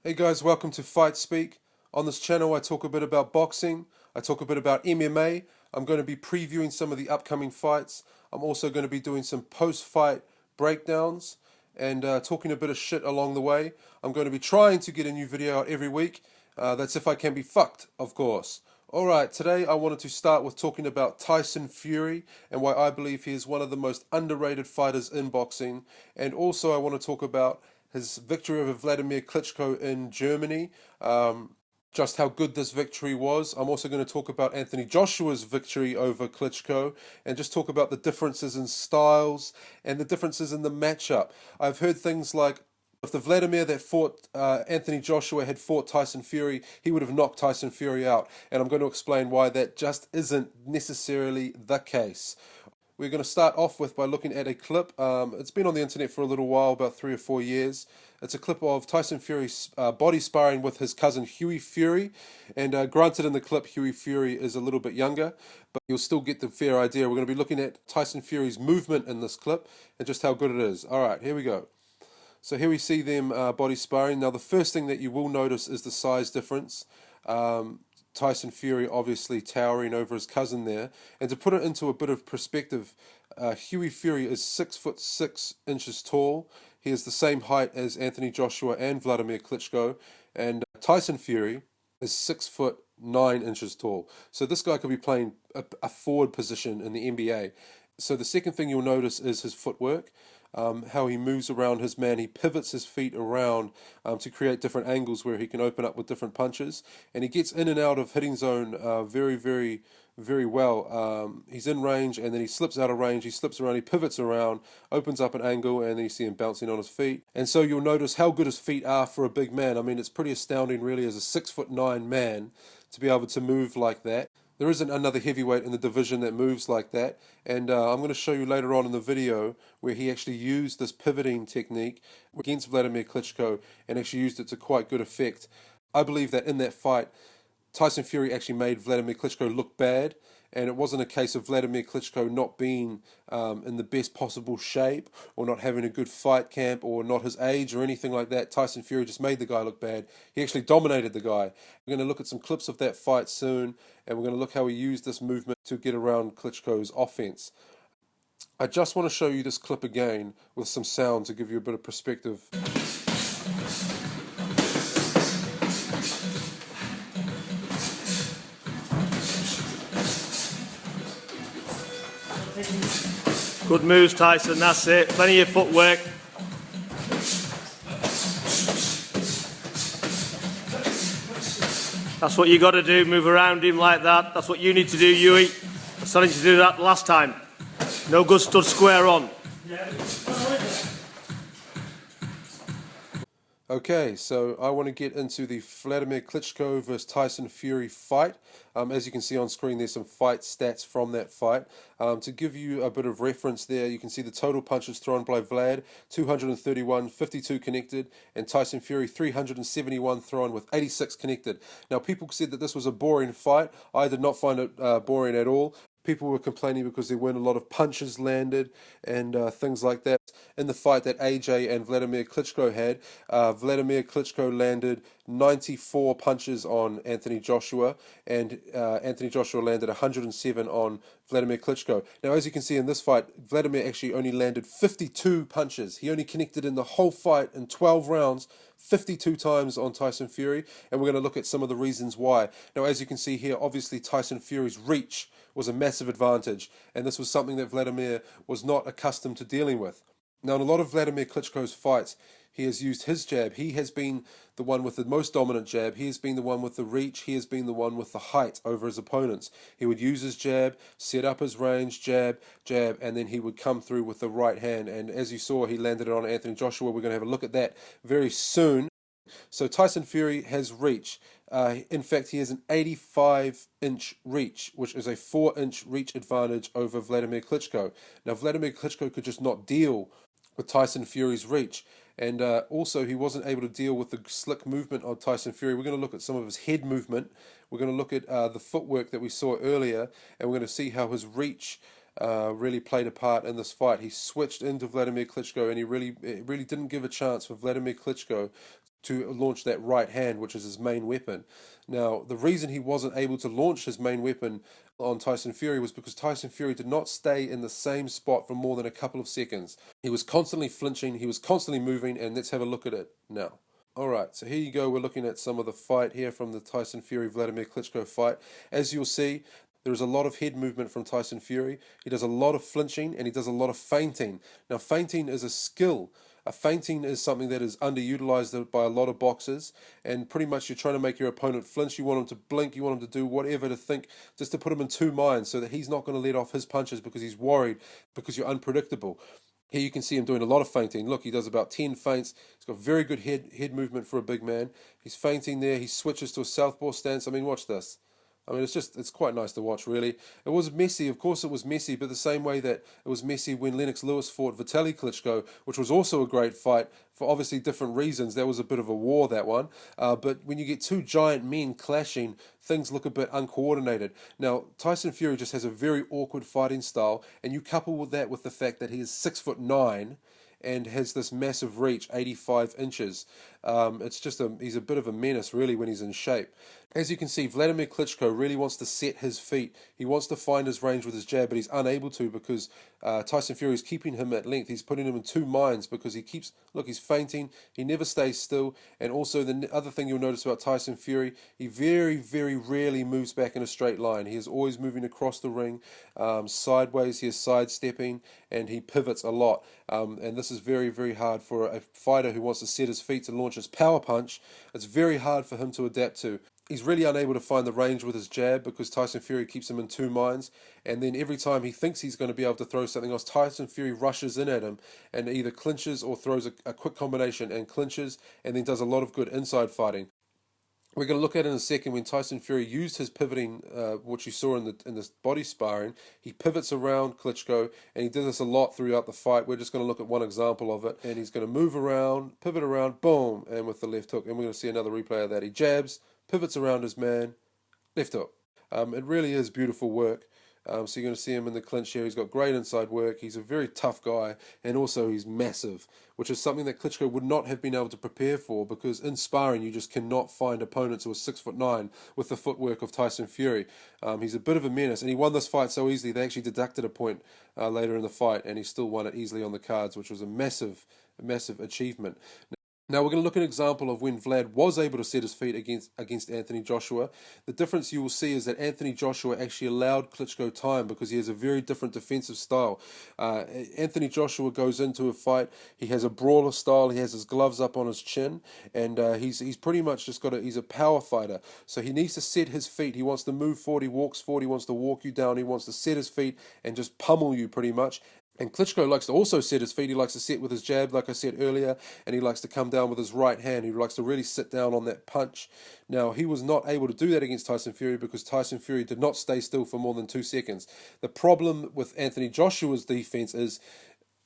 Hey guys, welcome to Fight Speak. On this channel I talk a bit about boxing, I talk a bit about MMA, I'm going to be previewing some of the upcoming fights, I'm also going to be doing some post-fight breakdowns and talking a bit of shit along the way. I'm going to be trying to get a new video out every week, that's if I can be fucked, of course. Alright, today I wanted to start with talking about Tyson Fury and why I believe he is one of the most underrated fighters in boxing, and also I want to talk about his victory over Vladimir Klitschko in Germany, just how good this victory was. I'm also going to talk about Anthony Joshua's victory over Klitschko and just talk about the differences in styles and the differences in the matchup. I've heard things like, if the Vladimir that fought Anthony Joshua had fought Tyson Fury, he would have knocked Tyson Fury out. And I'm going to explain why that just isn't necessarily the case. We're going to start off with by looking at a clip. It's been on the internet for a little while, about 3 or 4 years. It's a clip of Tyson Fury body sparring with his cousin Hughie Fury. And granted, in the clip, Hughie Fury is a little bit younger, but you'll still get the fair idea. We're going to be looking at Tyson Fury's movement in this clip and just how good it is. Alright, here we go. So here we see them body sparring. Now the first thing that you will notice is the size difference. Tyson Fury obviously towering over his cousin there. And to put it into a bit of perspective, Hughie Fury is 6'6" tall. He is the same height as Anthony Joshua and Vladimir Klitschko. And Tyson Fury is 6'9" tall. So this guy could be playing a forward position in the NBA. So the second thing you'll notice is his footwork. How he moves around his man. He pivots his feet around to create different angles where he can open up with different punches, and he gets in and out of hitting zone very well. He's in range and then he slips out of range, he slips around, he pivots around, opens up an angle, and then you see him bouncing on his feet. And so you'll notice how good his feet are for a big man. I mean, it's pretty astounding really as a 6'9" man to be able to move like that. There isn't another heavyweight in the division that moves like that, and I'm going to show you later on in the video where he actually used this pivoting technique against Vladimir Klitschko and actually used it to quite good effect. I believe that in that fight, Tyson Fury actually made Vladimir Klitschko look bad, and it wasn't a case of Vladimir Klitschko not being in the best possible shape or not having a good fight camp or not his age or anything like that. Tyson Fury just made the guy look bad. He actually dominated the guy. We're going to look at some clips of that fight soon, and we're going to look how he used this movement to get around Klitschko's offense. I just want to show you this clip again with some sound to give you a bit of perspective. Good moves, Tyson, that's it. Plenty of footwork. That's what you got to do, move around him like that. That's what you need to do, Hughie. I was starting to do that last time. No good stood square on. Okay, so I want to get into the Vladimir Klitschko versus Tyson Fury fight. As you can see on screen, there's some fight stats from that fight. To give you a bit of reference there, you can see the total punches thrown by Vlad, 231, 52 connected, and Tyson Fury, 371 thrown with 86 connected. Now, people said that this was a boring fight. I did not find it boring at all. People were complaining because there weren't a lot of punches landed and things like that. In the fight that AJ and Vladimir Klitschko had, Vladimir Klitschko landed 94 punches on Anthony Joshua, and Anthony Joshua landed 107 on Vladimir Klitschko. Now, as you can see in this fight, Vladimir actually only landed 52 punches. He only connected in the whole fight in 12 rounds, 52 times on Tyson Fury, and we're going to look at some of the reasons why. Now, as you can see here, obviously Tyson Fury's reach was a massive advantage, and this was something that Vladimir was not accustomed to dealing with. Now, in a lot of Vladimir Klitschko's fights, he has used his jab. He has been the one with the most dominant jab. He has been the one with the reach. He has been the one with the height over his opponents. He would use his jab, set up his range, jab, jab, and then he would come through with the right hand. And as you saw, he landed it on Anthony Joshua. We're going to have a look at that very soon. So Tyson Fury has reach. In fact, he has an 85-inch reach, which is a 4-inch reach advantage over Vladimir Klitschko. Now, Vladimir Klitschko could just not deal with Tyson Fury's reach. And also, he wasn't able to deal with the slick movement of Tyson Fury. We're going to look at some of his head movement. We're going to look at the footwork that we saw earlier, and we're going to see how his reach really played a part in this fight. He switched into Vladimir Klitschko, and it really didn't give a chance for Vladimir Klitschko to launch that right hand, which is his main weapon. Now, the reason he wasn't able to launch his main weapon on Tyson Fury was because Tyson Fury did not stay in the same spot for more than a couple of seconds. He was constantly flinching, he was constantly moving, and let's have a look at it now. Alright, so here you go, we're looking at some of the fight here from the Tyson Fury-Vladimir Klitschko fight. As you'll see, there is a lot of head movement from Tyson Fury. He does a lot of flinching and he does a lot of feinting. Now, feinting is a skill. Feinting is something that is underutilized by a lot of boxers, and pretty much you're trying to make your opponent flinch. You want him to blink, you want him to do whatever to think, just to put him in two minds so that he's not going to let off his punches because he's worried, because you're unpredictable. Here you can see him doing a lot of feinting. Look, he does about 10 feints. He's got very good head movement for a big man. He's feinting there. He switches to a southpaw stance. I mean, watch this. I mean, it's quite nice to watch, really. It was messy, of course it was messy, but the same way that it was messy when Lennox Lewis fought Vitaly Klitschko, which was also a great fight for obviously different reasons. That was a bit of a war, that one. But when you get two giant men clashing, things look a bit uncoordinated. Now, Tyson Fury just has a very awkward fighting style, and you couple with that with the fact that he is 6'9", and has this massive reach, 85 inches. He's a bit of a menace, really, when he's in shape. As you can see, Vladimir Klitschko really wants to set his feet. He wants to find his range with his jab, but he's unable to because Tyson Fury is keeping him at length. He's putting him in two minds because he's feinting, he never stays still, and also the other thing you'll notice about Tyson Fury, he very, very rarely moves back in a straight line. He is always moving across the ring, sideways, he is sidestepping, and he pivots a lot. And this is very, very hard for a fighter who wants to set his feet to launch his power punch. It's very hard for him to adapt to. He's really unable to find the range with his jab because Tyson Fury keeps him in two minds, and then every time he thinks he's going to be able to throw something else, Tyson Fury rushes in at him and either clinches or throws a quick combination and clinches, and then does a lot of good inside fighting. We're going to look at in a second when Tyson Fury used his pivoting, which you saw in this body sparring. He pivots around Klitschko, and he did this a lot throughout the fight. We're just going to look at one example of it, and he's going to move around, pivot around, boom, and with the left hook, and we're going to see another replay of that. He jabs, pivots around his man, left hook. It really is beautiful work. So you're going to see him in the clinch here. He's got great inside work. He's a very tough guy, and also he's massive, which is something that Klitschko would not have been able to prepare for because in sparring you just cannot find opponents who are 6'9" with the footwork of Tyson Fury. He's a bit of a menace, and he won this fight so easily they actually deducted a point later in the fight, and he still won it easily on the cards, which was a massive achievement. Now we're going to look at an example of when Vlad was able to set his feet against Anthony Joshua. The difference you will see is that Anthony Joshua actually allowed Klitschko time because he has a very different defensive style. Anthony Joshua goes into a fight, he has a brawler style, he has his gloves up on his chin, and he's pretty much just he's a power fighter. So he needs to set his feet, he wants to move forward, he walks forward, he wants to walk you down, he wants to set his feet and just pummel you pretty much. And Klitschko likes to also set his feet. He likes to set with his jab, like I said earlier, and he likes to come down with his right hand. He likes to really sit down on that punch. Now, he was not able to do that against Tyson Fury because Tyson Fury did not stay still for more than 2 seconds. The problem with Anthony Joshua's defense is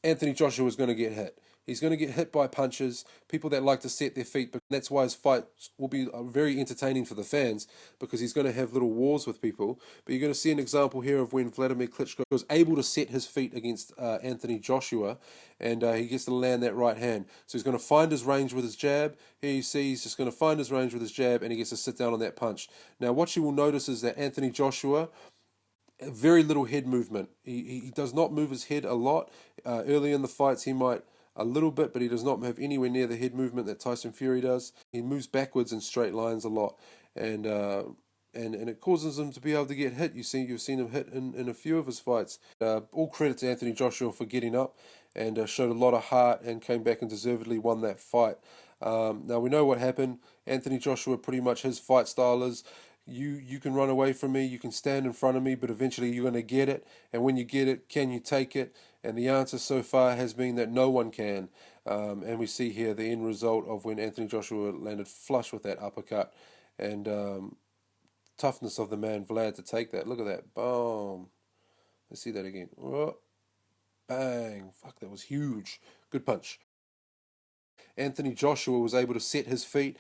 Anthony Joshua is going to get hit. He's going to get hit by punches, people that like to set their feet, but that's why his fights will be very entertaining for the fans because he's going to have little wars with people. But you're going to see an example here of when Vladimir Klitschko was able to set his feet against Anthony Joshua, and he gets to land that right hand. So he's going to find his range with his jab. Here you see he's just going to find his range with his jab, and he gets to sit down on that punch. Now what you will notice is that Anthony Joshua, very little head movement. He does not move his head a lot. Early in the fights he might a little bit, but he does not have anywhere near the head movement that Tyson Fury does. He moves backwards in straight lines a lot, and it causes him to be able to get hit. You've seen him hit in a few of his fights. All credit to Anthony Joshua for getting up and showed a lot of heart and came back and deservedly won that fight. Now we know what happened. Anthony Joshua, pretty much his fight style is, you can run away from me, you can stand in front of me, but eventually you're going to get it. And when you get it, can you take it? And the answer so far has been that no one can. And we see here the end result of when Anthony Joshua landed flush with that uppercut. And toughness of the man Vlad to take that. Look at that. Boom. Let's see that again. Oh, bang. Fuck, that was huge. Good punch. Anthony Joshua was able to set his feet.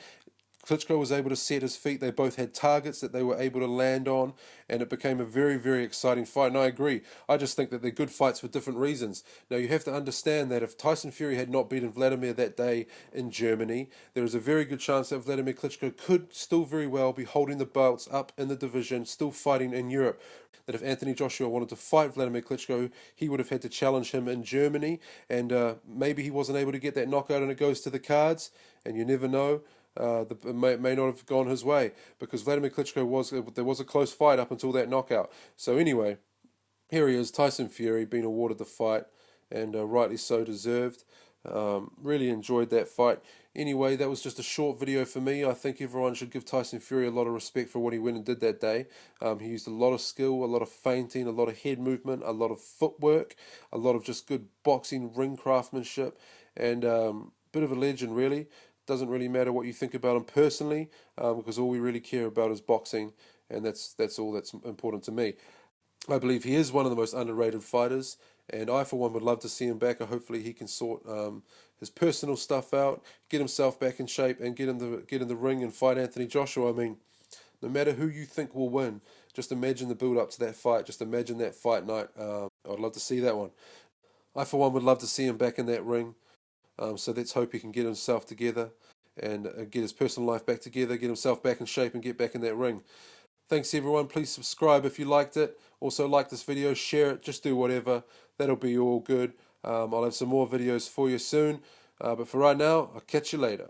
Klitschko was able to set his feet. They both had targets that they were able to land on, and it became a very, very exciting fight. And I agree. I just think that they're good fights for different reasons. Now, you have to understand that if Tyson Fury had not beaten Vladimir that day in Germany, there is a very good chance that Vladimir Klitschko could still very well be holding the belts up in the division, still fighting in Europe. That if Anthony Joshua wanted to fight Vladimir Klitschko, he would have had to challenge him in Germany, and maybe he wasn't able to get that knockout and it goes to the cards, and you never know. It may not have gone his way, because Vladimir Klitschko there was a close fight up until that knockout. So anyway, here he is, Tyson Fury, being awarded the fight, and rightly so deserved. Really enjoyed that fight. Anyway, that was just a short video for me. I think everyone should give Tyson Fury a lot of respect for what he went and did that day. He used a lot of skill, a lot of feinting, a lot of head movement, a lot of footwork, a lot of just good boxing ring craftsmanship, and bit of a legend, really. Doesn't really matter what you think about him personally, because all we really care about is boxing, and that's all that's important to me. I believe he is one of the most underrated fighters, and I, for one, would love to see him back. Hopefully he can sort his personal stuff out, get himself back in shape, and get in the ring and fight Anthony Joshua. I mean, no matter who you think will win, just imagine the build-up to that fight. Just imagine that fight night. I'd love to see that one. I, for one, would love to see him back in that ring. So let's hope he can get himself together and get his personal life back together, get himself back in shape, and get back in that ring. Thanks, everyone. Please subscribe if you liked it. Also, like this video, share it, just do whatever. That'll be all good. I'll have some more videos for you soon. But for right now, I'll catch you later.